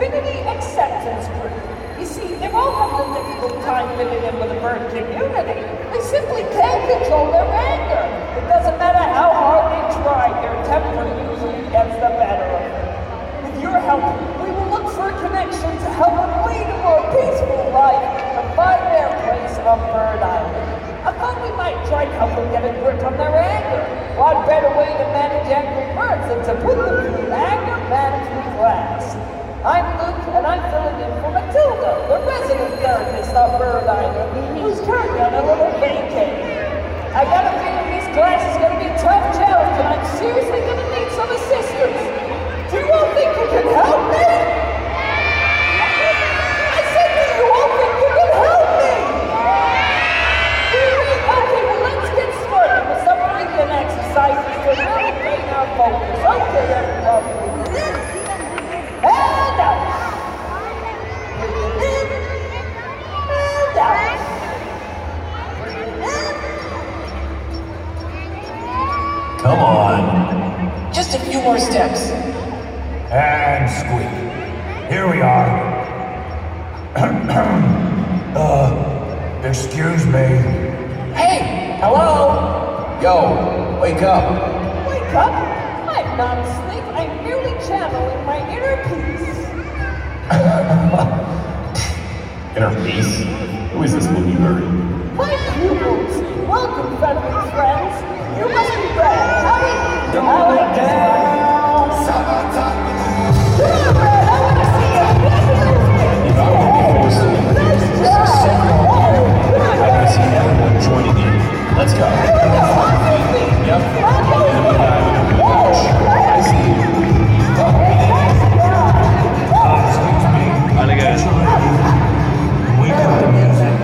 Community Acceptance Group. You see, they're all having a difficult time fitting in with the bird community. They simply can't control their anger. It doesn't matter how hard they try, their temper usually gets the better of them. With your help, we will look for a connection to help them lead a more peaceful life and find their place on Bird Island. I thought we might try to help them get a grip on their anger. What better way to manage angry birds than to put them through anger management class? I'm Luke, and I'm filling in for Matilda, the resident therapist on Bird Island, who's currently on a little vacay. I got a feeling this class is going to be a tough challenge, and I'm seriously going to need some assistance. Do you all think you can help me? I said, do you all think you can help me? Really? Okay, well, let's get started with some breathing exercises to really gain our focus. Okay, everybody. And out. Breathe in. And out. Breathe in. Come on. Just a few more steps. And squeak. Here we are. Excuse me. Hey, hello? Yo, wake up. Wake up? I'm not asleep. I'm merely channeling my inner peace. Inner peace? Who is this movie bird? My pupils, welcome, fellow friends. You must be ready. How do you Don't let down. Yeah, Brad, I want to see you. If I were to be forced to leave Nice this job. second one, I want to see everyone joining in. Let's go. Yep. And we have an approach. I see. Excuse me. We got the music.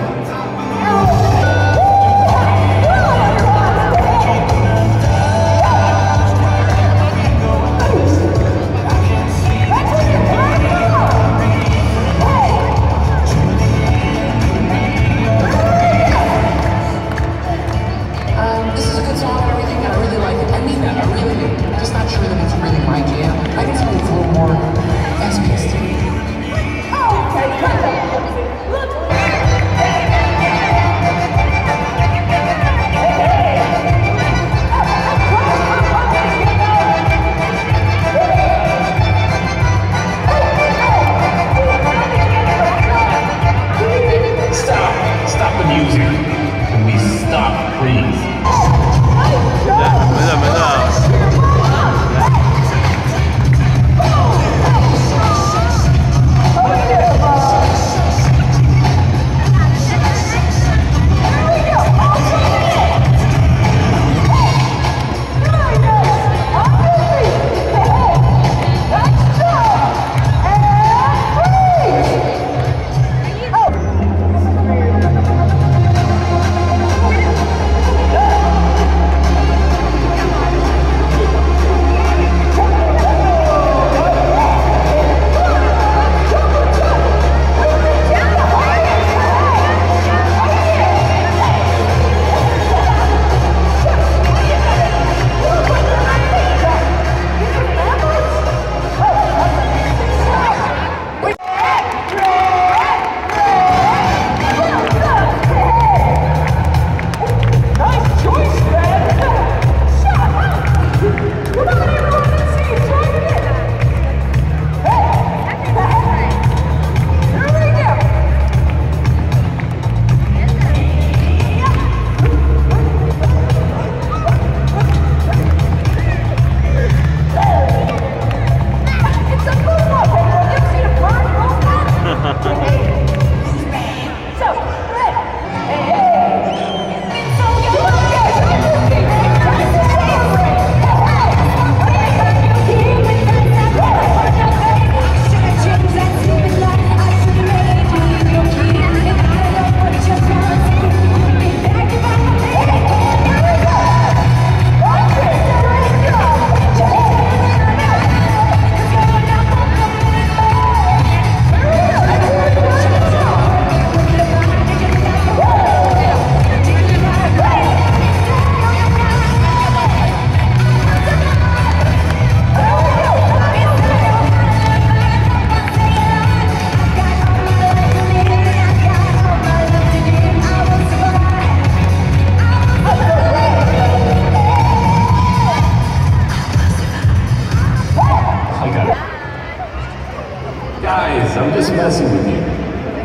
I got it. Guys, I'm just messing with you.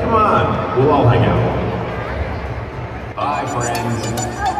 Come on, we'll all hang out. Bye, friends.